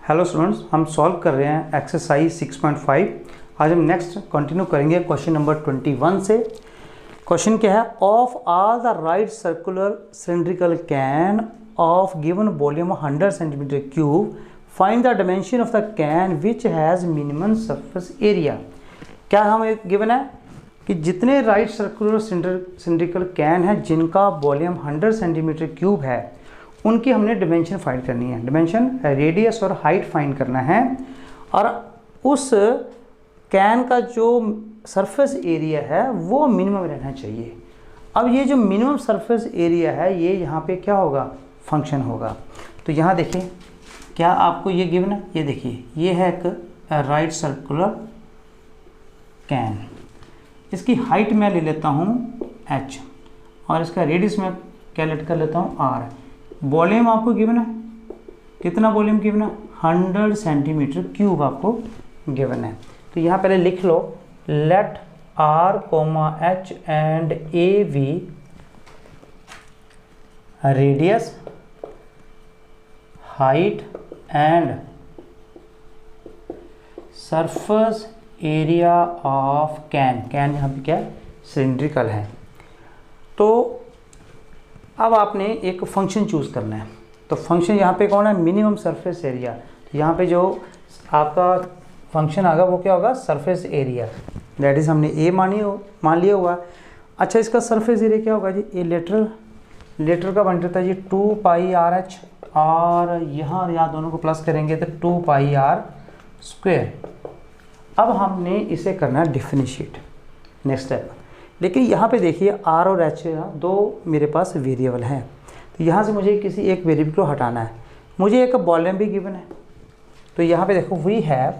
Hello students, हम solve कर रहे हैं एक्सरसाइज 6.5। आज हम नेक्स्ट कंटिन्यू करेंगे क्वेश्चन नंबर 21 से। क्वेश्चन क्या है? Of all the right circular cylindrical can of given volume 100 centimetre cube, find the dimension of the can which has minimum surface area. क्या हमें गिवन है कि जितने राइट सर्कुलर सिलेंड्रिकल कैन हैं जिनका वॉल्यूम 100 सेंटीमीटर क्यूब है, उनकी हमने डिमेंशन फाइंड करनी है। डिमेंशन रेडियस और हाइट फाइंड करना है, और उस कैन का जो सरफेस एरिया है वो मिनिमम रहना चाहिए। अब ये जो मिनिमम सरफेस एरिया है ये यहाँ पे क्या होगा? फंक्शन होगा। तो यहाँ देखिए, क्या आपको ये गिवन है? ये देखिए, ये है एक राइट सर्कुलर कैन। इसकी हाइट मैं ले लेता हूँ h, और इसका रेडियस मैं कैलकुलेट कर लेता हूँ r। वॉल्यूम आपको गिवन है, कितना वॉल्यूम गिवन है? 100 सेंटीमीटर क्यूब आपको गिवन है। तो यहाँ पहले लिख लो, let r, h and a be radius, height and surface area of can. Can यहाँ पे क्या है? सिलेंड्रिकल है। तो अब आपने एक फंक्शन चूज़ करना है। तो फंक्शन यहाँ पे कौन है? Minimum surface area. तो यहाँ पे जो आपका फंक्शन आएगा वो क्या होगा? Surface area. दैट इज़ हमने ए मान लिया हुआ। अच्छा, इसका सरफेस एरिया क्या होगा जी? ए लेटरल का बन जाता है जी 2 पाई आर एच, और यहाँ दोनों को प्लस करेंगे तो 2 पाई आर स्क्वेयर। अब हमने इसे करना है डिफरेंशिएट, नेक्स्ट स्टेप। लेकिन यहाँ पे देखिए r और h दो मेरे पास वेरिएबल हैं। तो यहाँ से मुझे किसी एक वेरिएबल को हटाना है। मुझे एक वॉल्यूम भी गिवन है। तो यहाँ पे देखो, we have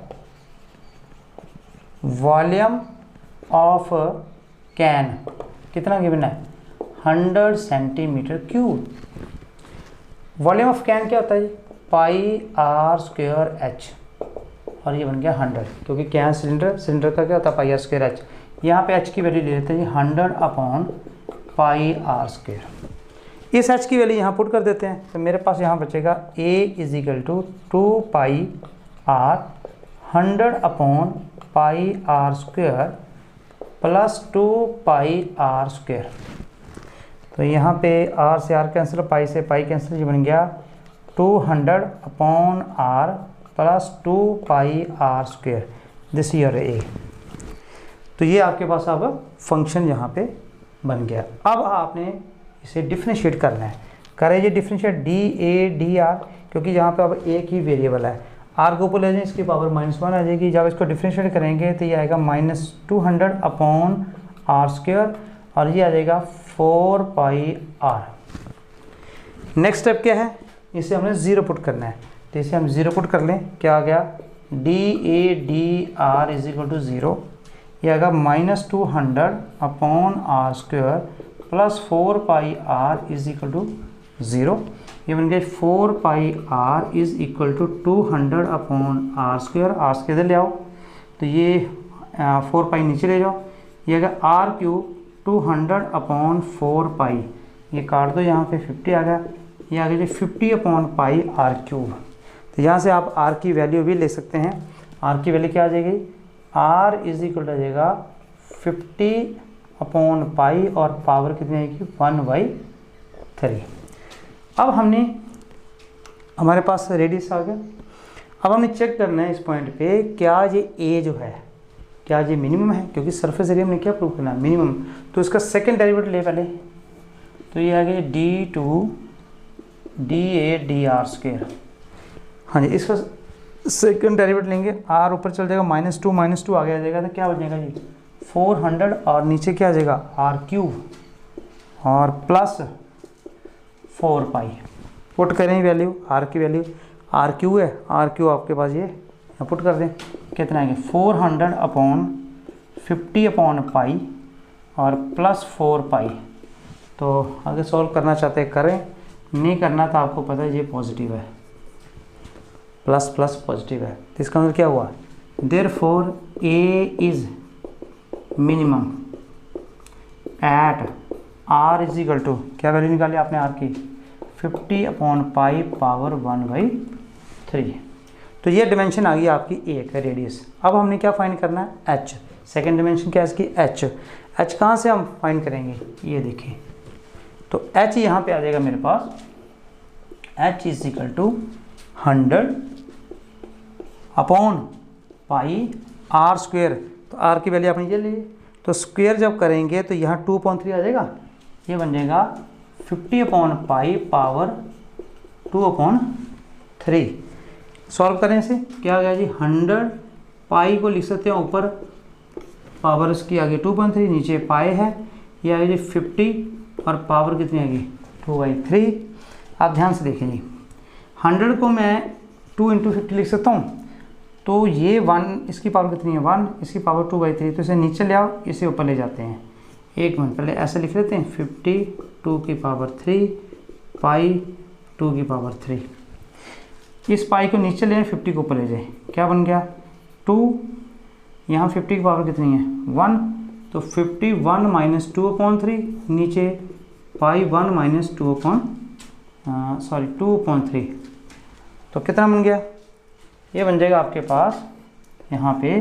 volume of can, कितना गिवन है? 100 centimetre cube. Volume of can क्या होता है जी? पाई आर स्क्वायर एच, और ये बन गया 100, क्योंकि कैन सिलेंडर का क्या होता है? Pi are square H. यहाँ पे h की वैल्यू ले लेते हैं 100 अपॉन पाई आर स्क्वायर। इस h की वैल्यू यहाँ पुट कर देते हैं, तो मेरे पास यहाँ बचेगा a is equal to 2 pi r 100 upon pi are square plus 2 pi are square. तो यहाँ पे r से r कैंसिल, पाई से पाई कैंसिल, ये बन गया 200 upon r plus 2 pi are square. This your a। तो ये आपके पास अब फंक्शन यहाँ पे बन गया। अब आपने इसे डिफरेंशिएट करना है। करें ये differentiate D A D are, क्योंकि यहाँ पे अब एक ही वेरिएबल है। आर को ऊपर ले जाए, इसकी पावर -1 आ जाएगी। जब इसको डिफरेंशिएट करेंगे तो ये आएगा -200 अपॉन आर स्क्वायर, और ये आ जाएगा 4 पाई आर। नेक्स्ट स्टेप क्या है? इसे हमने 0 पुट करना है। तो इसे हम 0 पुट कर लें, क्या आ गया? D A D R is equal to 0। ये आएगा -200 upon R square plus 4 pi R is equal to 0। ये बन गया 4 pi R is equal to 200 upon R square. R square इधर ले आओ, तो ये 4 पाई नीचे ले जाओ। ये आएगा आर क्यूब 200 अपॉन 4 पाई, ये काट दो, यहाँ पे 50 आ गया। ये आ गया 50 अपॉन पाई आर क्यूब। तो यहाँ से आप आर की वैल्यू भी ले सकते हैं। आर की वैल्यू क्या आ जाएगी? r इज इक्वल आ जाएगा 50 अपॉन पाई, और पावर कितनी आएगी? 1/3। अब हमारे पास रेडियस आ गया। अब हमने चेक करना है इस पॉइंट पे, क्या ये a जो है, क्या ये मिनिमम है? क्योंकि सरफेस एरिया में क्या प्रूव करना है? मिनिमम। तो इसका सेकंड डेरिवेटिव ले पहले। तो ये आ गया d2 da dr स्क्वायर। हाँ जी, इसका सेकंड डेरिवेटिव लेंगे, r ऊपर चल जाएगा, -2 आगे आ जाएगा, तो क्या बचेगा जी? 400, और नीचे क्या आ जाएगा? r क्यूब और प्लस 4 पाई। पुट करें वैल्यू, r की वैल्यू, r क्यू है, r क्यू आपके पास ये पुट कर दें, कितना आएगा? 400 अपॉन 50 अपॉन पाई और प्लस 4 पाई। तो आगे सॉल्व करना चाहते हैं करें, नहीं करना तो आपको पता है ये पॉजिटिव है, प्लस प्लस पॉजिटिव है। तो इसका मतलब क्या हुआ? Therefore a is minimum at r is equal to, क्या वैल्यू निकाली आपने r की? 50 अपॉन पाई पावर 1/3। तो ये डिमेंशन आ गई आपकी एक रेडियस। अब हमने क्या फाइंड करना है, एच। सेकेंड डिमेंशन क्या है इसकी, एच। एच कहाँ से हम फाइंड करेंगे, ये देखिए, तो एच यहाँ पे आ जाएगा मेरे पास, H is equal to 100 upon pi R square. तो आर की वैल्यू आपने ये ली, तो स्क्वेयर जब करेंगे तो यहाँ 2/3 आ जाएगा, ये बन जाएगा 50 अपॉन पाई पावर 2/3। सॉल्व करें इसे, क्या आ गया जी, 100 पाई को लिख सकते हैं ऊपर, पावर इसकी आगे 2/3, नीचे पाई है, ये आ गया जी 50 और पावर कितनी आ गई 2/3। आप ध्यान से देखें जी, 100 को मैं 2 × 50 लिख सकता हूँ, तो ये 1, इसकी पावर कितनी है 1, इसकी पावर 2/3, तो इसे नीचे ले आओ, इसे ऊपर ले जाते हैं। एक मिनट पहले ऐसे लिख लेते हैं, 50 2 की पावर 3 पाई 2 की पावर 3। इस पाई को नीचे ले, 50 को ऊपर ले जाए, क्या बन गया 2, यहाँ 50 की पावर कितनी है 1, तो 51 माइनस 2/3, नीचे पाई 1 माइनस 2/3, तो कितना बन गया, ये बन जाएगा आपके पास यहाँ पे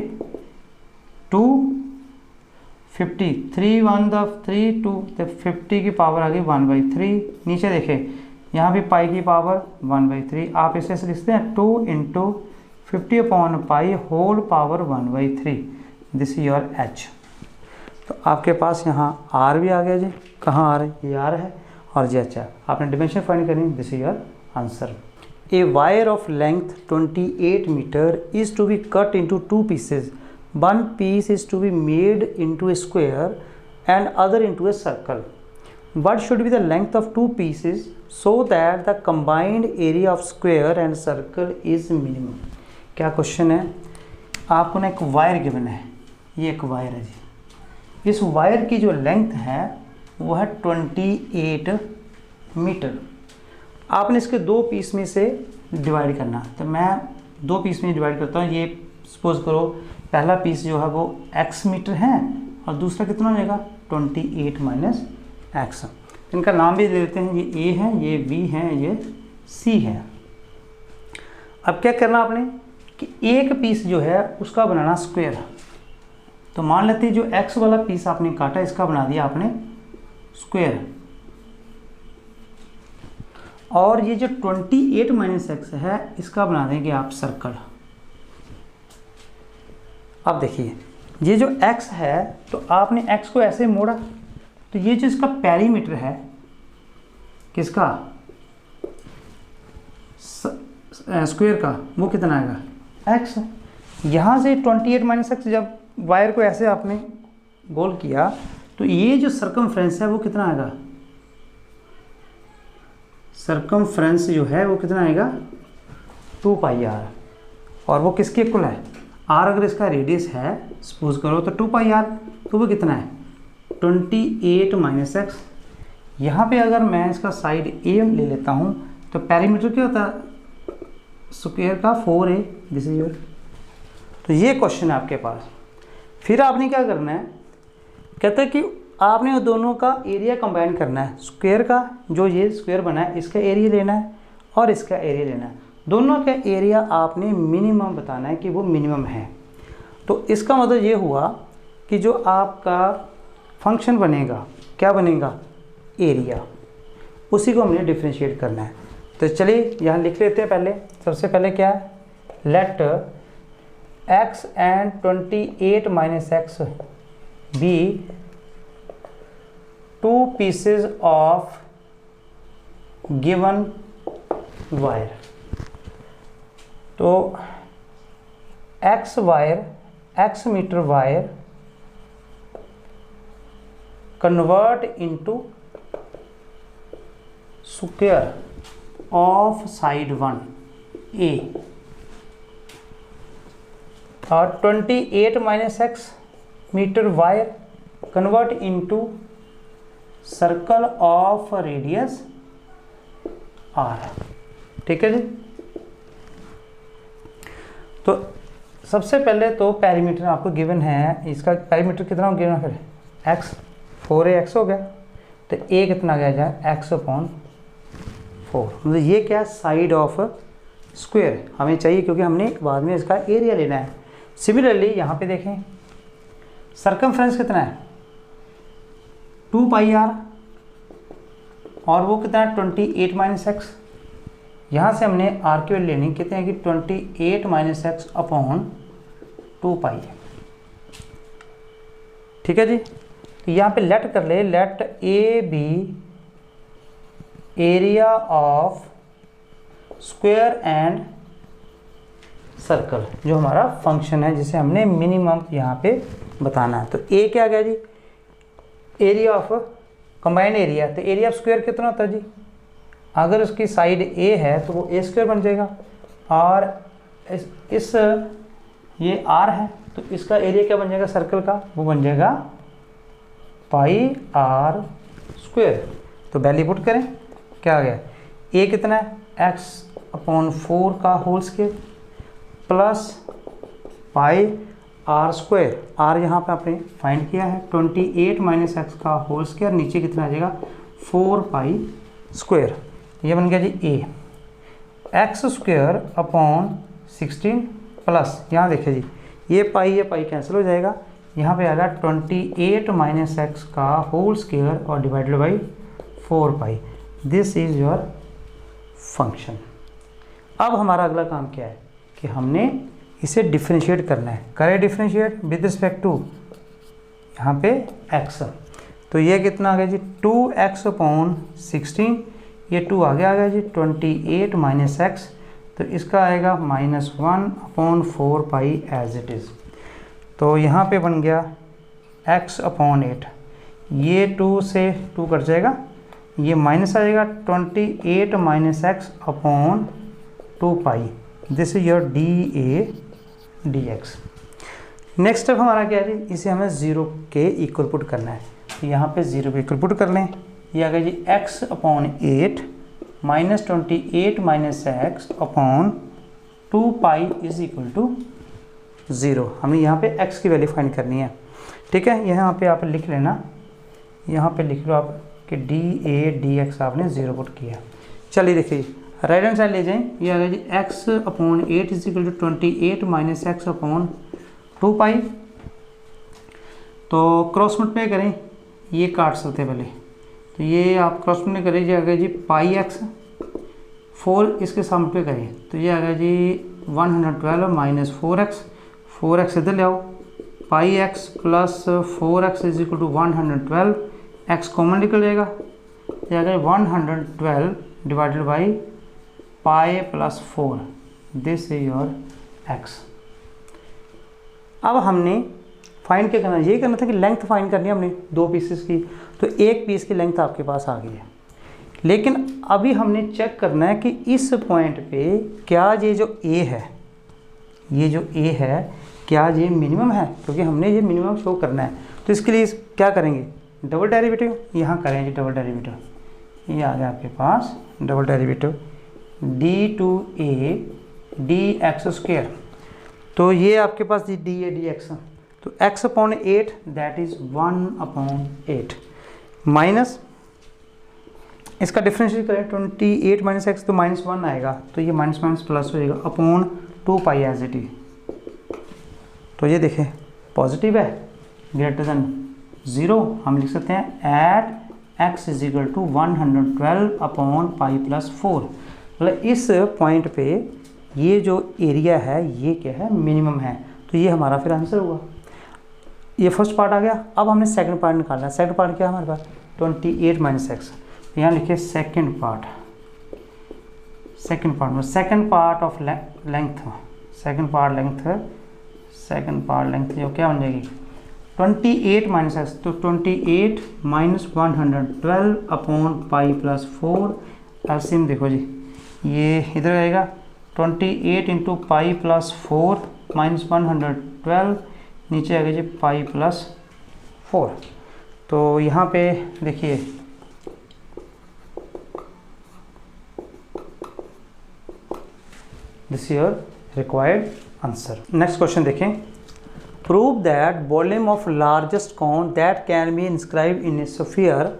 250, 3 1 3 2, तो 50 की पावर आ गई 1/3। नीचे देखें, यहाँ भी पाई की पावर 1/3, आप इसे लिखते हैं 2 × 50 upon pi whole power 1/3, this is your H. तो आपके पास यहाँ आर भी आ गया जी, कहाँ आर है, ये आर है और जी एच है। आपने डिमेंशन फाइंड करनी, this is your answer. A wire of length 28 meter is to be cut into 2 pieces. One piece is to be made into a square and other into a circle. What should be the length of 2 pieces so that the combined area of square and circle is minimum? क्या question है, आपको ना एक wire given है, ये एक wire है जी, इस वायर की जो लेंथ है वो है 28 मीटर। आपने इसके 2 पीस में से डिवाइड करना, तो मैं 2 पीस में डिवाइड करता हूँ। ये सपोज करो पहला पीस जो है वो x मीटर है और दूसरा कितना हो जाएगा 28 माइनस x। इनका नाम भी दे देते हैं, ये a है, ये b है, ये c है। अब क्या करना आपने कि एक पीस जो है उसका बनाना स्क्वायर। तो मान लेते हैं जो x वाला पीस आपने काटा, इसका बना दिया आपने स्क्वायर, और ये जो 28 माइनस एक्स है इसका बना देंगे आप सर्कल। अब देखिए, ये जो x है तो आपने x को ऐसे मोड़ा, तो ये जो इसका पेरीमीटर है किसका, स्क्वायर का, वो कितना आएगा x। यहाँ से 28 माइनस एक्स, जब वायर को ऐसे आपने गोल किया तो ये जो सर्कमफ्रेंस है वो कितना आएगा, सर्कमफ्रेंस जो है वो कितना आएगा 2πr, और वो किसके इक्वल है, r अगर इसका रेडियस है सपोज करो तो 2πr, तो वो कितना है 28 माइनस एक्स। यहाँ पे अगर मैं इसका साइड a ले लेता हूँ तो पेरीमीटर क्या होता है स्क्वायर का 4a, दिस इज योर। तो ये क्वेश्चन है आपके पास। फिर आपने क्या करना है, कहते हैं कि आपने दोनों का एरिया कंबाइन करना है, स्क्वायर का जो ये स्क्वायर बना है इसका एरिया लेना है और इसका एरिया लेना है, दोनों का एरिया आपने मिनिमम बताना है कि वो मिनिमम है। तो इसका मतलब ये हुआ कि जो आपका फंक्शन बनेगा क्या बनेगा, एरिया, उसी को हमने डिफ्रेंशिएट करना है। तो चलिए यहाँ लिख लेते हैं। पहले सबसे पहले क्या है, let x and 28 minus X be 2 pieces of given wire। तो x wire, x metre wire convert into square of side 1 a, और 28 minus X metre wire convert into circle of radius r। ठीक है जी। तो सबसे पहले तो perimeter आपको given है, इसका पेरीमीटर कितना गिवन है, फिर x 4ax हो गया, तो a कितना आ गया जाए x/4। मतलब ये क्या, साइड ऑफ स्क्वायर हमें चाहिए, क्योंकि हमने बाद में इसका एरिया लेना है। सिमिलरली यहाँ पे देखें सरकमफ्रेंस कितना है 2 पाई आर, और वो कितना है 28 माइनस एक्स। यहाँ से हमने आर की वैल्यू लेनी कितने हैं कि 28 माइनस एक्स अपॉन 2 पाई। ठीक है जी। तो यहाँ पे लेट कर ले, let A B area of square and circle, जो हमारा फंक्शन है जिसे हमने मिनिमम यहाँ पे बताना है। तो ए क्या गया जी, एरिया ऑफ कंबाइंड एरिया। तो एरिया ऑफ स्क्वायर कितना होता है जी, अगर उसकी साइड ए है तो वो ए स्क्वायर बन जाएगा, और इस ये आर है तो इसका एरिया क्या बन जाएगा सर्कल का, वो बन जाएगा पाई आर स्क्वायर। तो वैल्यू पुट करें, क्या आ गया, ए कितना है एक्स अपॉन 4 का whole square plus pi are square. R यहाँ पे आपने फाइंड किया है 28 माइनस एक्स का होल स्क्वायर, नीचे कितना आ जाएगा 4 पाई स्क्वायर। ये बन गया जी ए एक्स स्क्वायर अपॉन 16 प्लस, यहाँ देखिए जी ये पाई कैंसिल हो जाएगा, यहाँ पे आएगा 28 माइनस एक्स का होल स्क्वायर और divided by 4 pi. This is your function. अब हमारा अगला काम क्या है कि हमने इसे डिफरेंशिएट करना है। करें डिफरेंशिएट विद रिस्पेक्ट टू यहाँ पे x। तो ये कितना आ गया जी 2x अपॉन 16, ये 2 आगे आ गया जी 28 माइनस एक्स, तो इसका आएगा -1 upon 4 pi as it is. तो यहाँ पे बन गया x अपॉन 8, ये 2 से 2 कट जाएगा, ये माइनस आ जाएगा 28 minus x upon 2 pi. This is your D A d x. Next step हमारा क्या है जी, इसे हमें 0 के इक्वल पुट करना है। तो यहाँ पे 0 के इक्वल पुट कर लें, ये आ गया जी x upon 8 minus 28 minus x upon 2 pi is equal to 0। हमें यहाँ पे x की वैल्यू फाइंड करनी है। ठीक है, यहाँ पे आप लिख लेना, यहाँ पे लिख लो आप कि डी ए डी एक्स आपने 0 पुट किया। चलिए देखिए राइट हैंड साइड ले जाएं, ये आ गया जी x upon 8 is equal to 28 minus x upon 2 pi. तो क्रॉस मल्टीप्लाई करें, ये काट सकते हैं पहले, तो ये आप क्रॉस मल्टीप्लाई करें, ये आ गया जी पाई एक्स, 4 इसके साथ मल्टीप्लाई करें तो ये आ गया जी 112 माइनस 4x इधर ले आओ, pi x plus 4x is equal to 112, x common निकल जाएगा, ये आ गया 112 divided by pi plus 4। This is your x। अब हमने फाइंड क्या करना, ये करना था कि लेंथ फाइंड करनी है हमने 2 पीसेस की। तो एक पीस की लेंथ आपके पास आ गई है, लेकिन अभी हमने चेक करना है कि इस पॉइंट पे क्या ये जो a है, ये जो a है क्या ये मिनिमम है, क्योंकि हमने ये मिनिमम शो करना है। तो इसके लिए क्या करेंगे, डबल डेरिवेटिव यहाँ करेंगे। डबल डेरिवेटिव ये आ गया आपके पास double derivative d2a dx square. तो ये आपके पास डी ए डी एक्स, तो x upon 8 that is 1 upon 8 minus इसका डिफरेंशिएट करें 28 माइनस एक्स तो -1 आएगा, तो ये माइनस माइनस प्लस हो जाएगा upon 2 pi as it is. तो ये देखें पॉजिटिव है, ग्रेटर देन 0 हम लिख सकते हैं at x is equal to 112 upon pi plus 4। मतलब इस पॉइंट पे ये जो एरिया है ये क्या है, मिनिमम है। तो ये हमारा फिर आंसर हुआ। ये फर्स्ट पार्ट आ गया। अब हमने सेकंड पार्ट निकालना है। सेकंड पार्ट क्या है हमारे पास 28 माइनस एक्स, यहाँ लिखिए सेकंड पार्ट में second part of length, second part length जो क्या बन जाएगी 28 माइनस एक्स, तो 28 minus 112 upon pi plus 4। LCM देखो जी, ये इधर आएगा 28 इंटू पाई प्लस 4 माइनस 112, नीचे आएगा जी पाई प्लस 4। तो यहाँ पे देखिए this your required answer. Next question देखें। Prove that volume of largest cone that can be inscribe in a sphere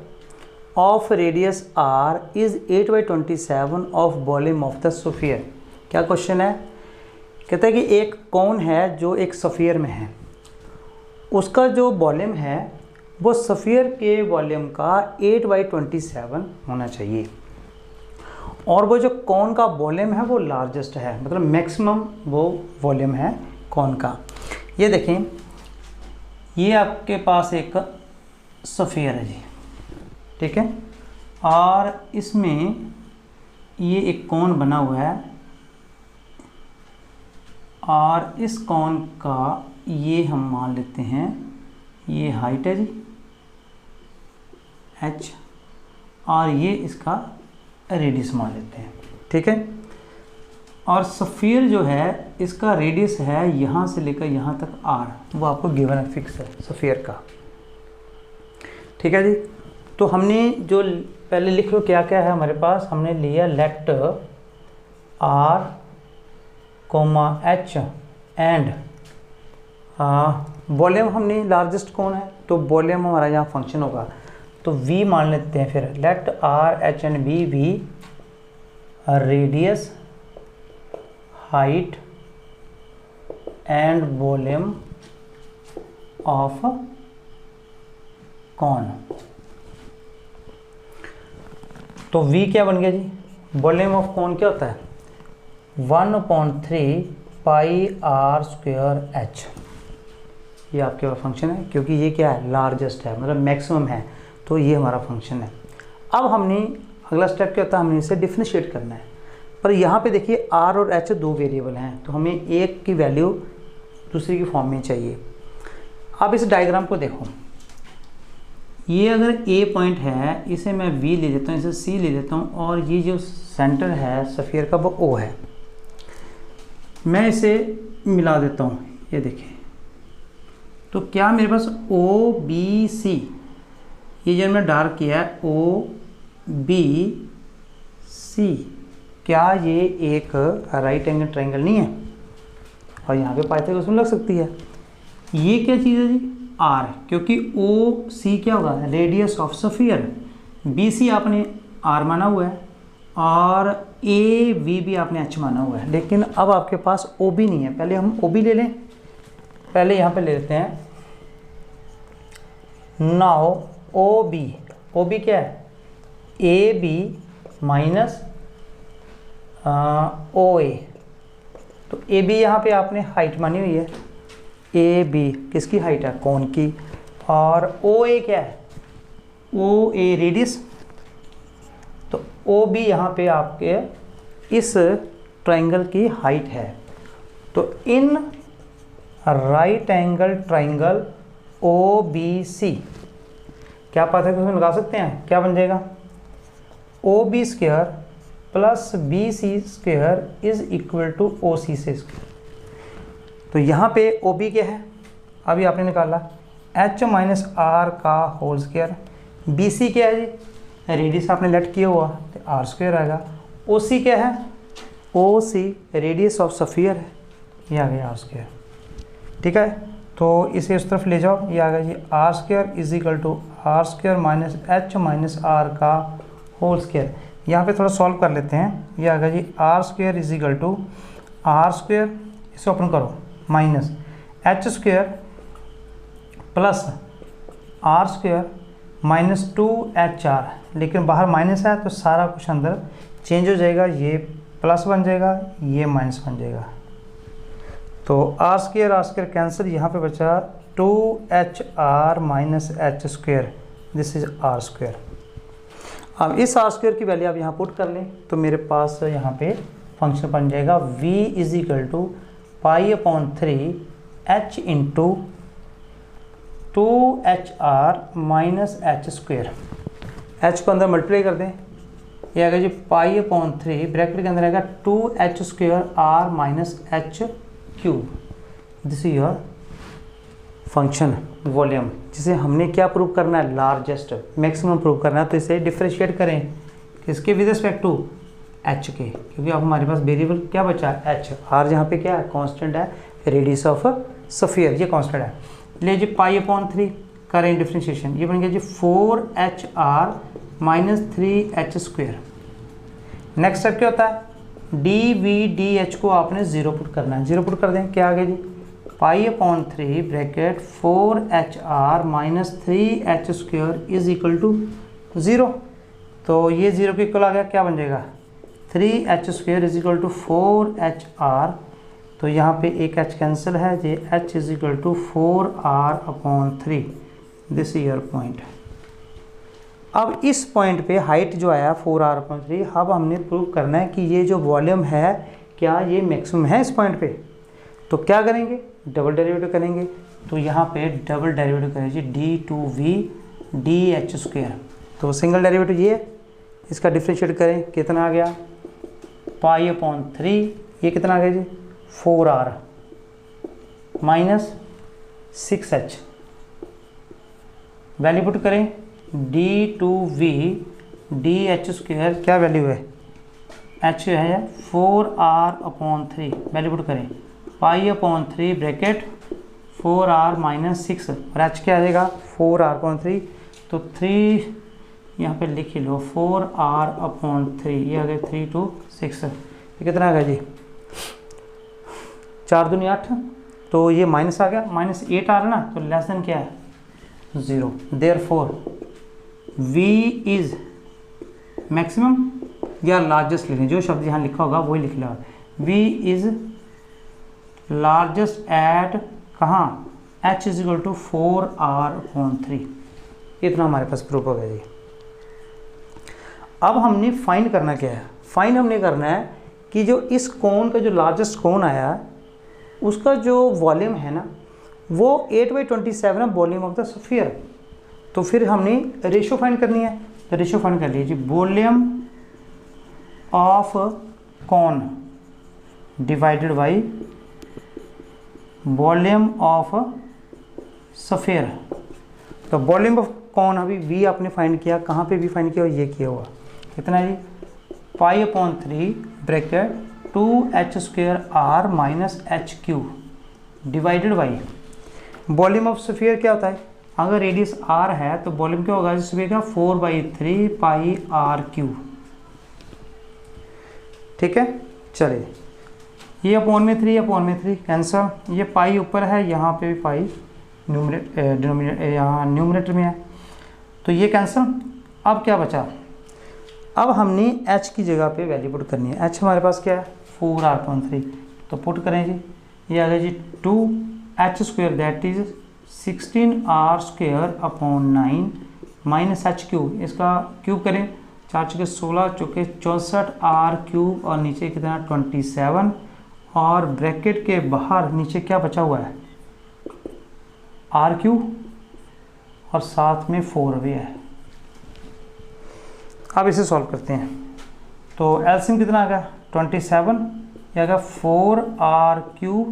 of radius r is 8/27 of volume of the sphere. क्या question है, कहता है कि एक कौन है जो एक सफ़ियर में है, उसका जो वॉल्यूम है वो सफ़ियर के वॉल्यूम का 8/27 होना चाहिए, और वो जो कौन का वॉल्यूम है वो लार्जेस्ट है, मतलब मैक्सिमम वो वॉल्यूम है कौन का। ये देखें, ये आपके पास एक सफ़ियर है जी, ठीक है, और इसमें ये एक कौन बना हुआ है, और इस कौन का ये हम मान लेते हैं ये हाइट है जी h, और ये इसका रेडियस मान लेते हैं, ठीक है। और सफ़ियर जो है इसका रेडियस है यहाँ से लेकर यहाँ तक r, वो आपको गिवन है, फिक्स है सफ़ियर का, ठीक है जी। तो हमने जो पहले लिख लो क्या क्या है हमारे पास, हमने लिया let r, h and volume हमने लार्जेस्ट कौन है, तो वॉल्यूम हमारा यहाँ फंक्शन होगा, तो v मान लेते हैं फिर, let r, h and v भी radius, height and volume of cone. तो v क्या बन गया जी, वॉल्यूम ऑफ कौन क्या होता है 1/3 पाई r स्क्वायर h, ये आपके पास फंक्शन है, क्योंकि ये क्या है लार्जेस्ट है, मतलब मैक्सिमम है, तो ये हमारा फंक्शन है। अब हमने अगला स्टेप क्या होता है, हमने इसे डिफरेंशिएट करना है, पर यहाँ पे देखिए r और h दो वेरिएबल हैं, तो हमें एक की वैल्यू दूसरी की फॉर्म में चाहिए। अब इस डायग्राम को देखो, ये अगर a पॉइंट है, इसे मैं v ले लेता हूँ, इसे c ले लेता हूँ, और ये जो सेंटर है सफ़ियर का वो o है, मैं इसे मिला देता हूँ, ये देखिए, तो क्या मेरे पास ओ बी सी, ये जो मैंने डार्क किया है ओ बी सी, क्या ये एक राइट एंगल ट्रायंगल नहीं है, और यहाँ पे पाइथागोरस में लग सकती है। ये क्या चीज़ है जी आर, क्योंकि ओ सी क्या होगा radius of sphere, B C आपने आर माना हुआ है, और ए वी भी आपने एच माना हुआ है, लेकिन अब आपके पास ओ बी नहीं है। पहले हम ओ बी ले लें, पहले यहाँ पे ले लेते हैं, नाउ ओ बी क्या है ए बी माइनस ओ ए, तो ए बी यहाँ पे आपने हाइट मानी हुई है, ए बी किसकी हाइट है कौन की, और ओ ए क्या है ओ ए रेडियस, तो ओ बी यहाँ पे आपके इस ट्रायंगल की हाइट है। तो in right angle triangle O B C क्या पाइथागोरस में लगा सकते हैं, क्या बन जाएगा O B square plus B C square is equal to O C से स्क्वायर। तो यहाँ पे ओ बी क्या है अभी आपने निकाला एच माइनस आर का होल स्क्वायर, बी सी क्या है जी रेडियस आपने लेट किया हुआ तो आर स्क्वायर आएगा, ओ सी क्या है ओ सी रेडियस ऑफ सफ़ियर है, ये आ गया आर स्क्वायर, ठीक है। तो इसे उस तरफ ले जाओ, ये आ गया G R square is equal to R square minus H minus R का होल स्क्वायर। यहाँ पे थोड़ा सॉल्व कर लेते हैं, ये आ गया G R square is equal to R square, इसे ओपन करो, minus H square plus R square minus 2HR, लेकिन बाहर माइनस है तो सारा कुछ अंदर चेंज हो जाएगा, ये प्लस बन जाएगा ये माइनस बन जाएगा, तो आर स्क्वायर कैंसिल, यहाँ पे बचा 2HR minus H square, this is R square. अब इस आर स्क्वायर की वैल्यू आप यहाँ पुट कर लें तो मेरे पास यहाँ पे फंक्शन बन जाएगा v इज इक्वल टू पाई/3 h into 2HR minus H square, h को अंदर मल्टीप्लाई कर दें, ये आएगा जी पाई/3 ब्रैकेट के अंदर आएगा 2h square r minus H cube, this is your function volume, जिसे हमने क्या प्रूव करना है लार्जेस्ट मैक्सिमम प्रूव करना है। तो इसे डिफरेंशिएट करें किसके विद रिस्पेक्ट टू h के, क्योंकि अब हमारे पास वेरिएबल क्या बचा है h, r जहाँ पे क्या है कांस्टेंट है, रेडियस ऑफ सफ़ियर ये कांस्टेंट है। ले जी पाई/3 करें डिफरेंशिएशन, ये बन गया जी 4HR minus 3h square. Next step क्या होता है डी वी डी एच को आपने 0 पुट करना है, 0 पुट कर दें, क्या आ गया जी, पाई/3 bracket 4HR minus 3H² is equal to 0। तो ये 0 के इक्वल आ गया, क्या बन जाएगा, 3H² is equal to 4HR। तो यहाँ पे एक H कैंसिल है, ये H is equal to 4R/3। This is your point. अब इस पॉइंट पे हाइट जो आया 4R/3, अब हमने प्रूव करना है कि ये जो वॉल्यूम है क्या ये मैक्सिमम है इस पॉइंट पे। तो क्या करेंगे, डबल डेरिवेटिव करेंगे। तो यहाँ पे डबल डेरिवेटिव करेंगे d2v dH²। तो सिंगल डेरिवेटिव ये, इसका डिफ्रेंशिएट करें, कितना आ गया, पाई/3, ये कितना आ गया जी, 4R minus 6H। Value put करें, d2v dH², क्या वैल्यू है, H है 4R/3, वैल्यू पुट करें, पाई/3 ब्रैकेट 4R माइनस 6 और H क्या आ जाएगा 4R/3। तो 3 यहाँ पे लिख लो, 4R/3, ये आ गया 3 to 6, ये कितना आ गया जी, 4 दूनी 8। तो ये माइनस आ गया, -8 आ रहा ना, तो लेस देन क्या है, 0। देयरफॉर V इज मैक्सिमम या लार्जेस्ट लिखें, जो शब्द यहाँ लिखा होगा वही लिख लो। V इज लार्जेस्ट एट कहाँ, H is equal to 4R/3। इतना हमारे पास प्रूफ हो गया जी। अब हमने फाइंड करना क्या है, फाइंड हमने करना है कि जो इस कोन का जो लार्जेस्ट कोन आया उसका जो वॉल्यूम है ना वो 8/27 है, वॉल्यूम ऑफ द स्फीयर। तो फिर हमने रेशियो फाइंड करनी है, तो रेशियो फाइंड कर लीजिए, volume of cone divided by volume of sphere. तो वॉल्यूम ऑफ कोन अभी V आपने फाइंड किया, कहाँ पे भी फाइंड किया, और ये किया हुआ कितना है जी, पाई/3 bracket 2H² minus HQ divided by volume of sphere. क्या होता है, अगर रेडियस R है तो वॉल्यूम क्या होगा स्फीयर का, 4/3 पाई RQ। ठीक है, चलिए, ये अपॉन में 3 कैंसल, ये पाई ऊपर है, यहाँ पे भी पाई यहाँ न्यूमरेटर में है, तो ये कैंसल। अब क्या बचा, अब हमने H की जगह पे वैल्यू पुट करनी है। H हमारे पास क्या है 4R/3, तो पुट करें जी, ये आ गया जी 2H² that is 16R²/9 minus HQ, इसका क्यूब करें, 4 चुके 16 चुके 64 R³ और नीचे कितना 27, और ब्रैकेट के बाहर नीचे क्या बचा हुआ है RQ और साथ में 4 भी है। अब इसे सॉल्व करते हैं, तो एलसीएम कितना आ गया 27, ये आ गया 4R³,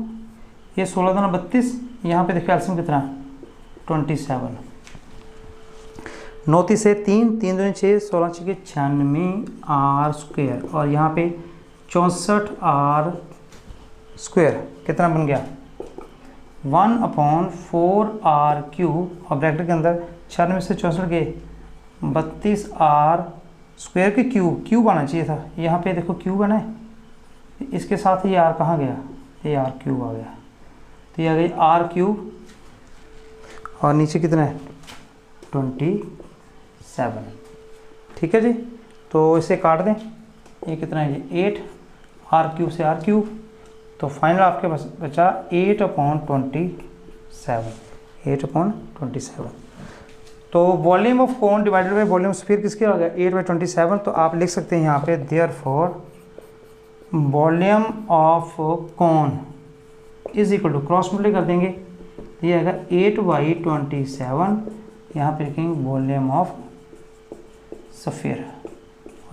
ये 16 दूना 32, यहाँ पे देखिए एलसीएम कितना 27, 9 से 3 दूनी 6, 16 6 96R², और यहाँ पे 64R² कितना बन गया 1/4R³ और ब्रैकेट के अंदर 96 से 64 के 32R² के क्यूब आना चाहिए था, यहाँ पे देखो क्यूब आना है, इसके साथ ही R कहाँ गया, ये R³ आ गया, तो ये आ गई R³ और नीचे कितना है 27। ठीक है जी, तो इसे काट दें, ये कितना है जी 8, R³ से R³, तो फाइनल आपके पास बचा 8/27। तो volume of cone divided by volume sphere किसके आ गया 8/27। तो आप लिख सकते हैं यहाँ पे therefore volume of cone is equal to, cross multiply कर देंगे, ये आएगा 8/27, यहाँ पे लिखेंगे वॉल्यूम ऑफ स्फीयर,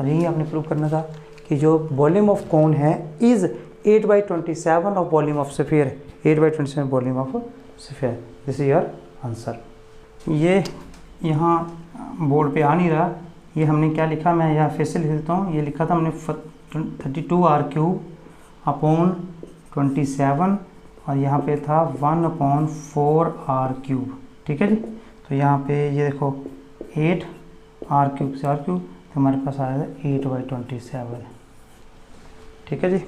और यही आपने प्रूव करना था कि जो वॉल्यूम ऑफ कोन है is 8/27 of volume of sphere, 8/27 volume of sphere. This is your answer. ये यहाँ बोर्ड पे आ नहीं रहा, ये हमने क्या लिखा, मैं यहाँ फिर से लिख देता हूँ, ये लिखा था हमने 32R³/27 और यहाँ पे था 1/4R³। ठीक है जी, तो यहाँ पे ये देखो 8R³ से R³ तो हमारे पास आ जाएगा 8/27। ठीक है जी।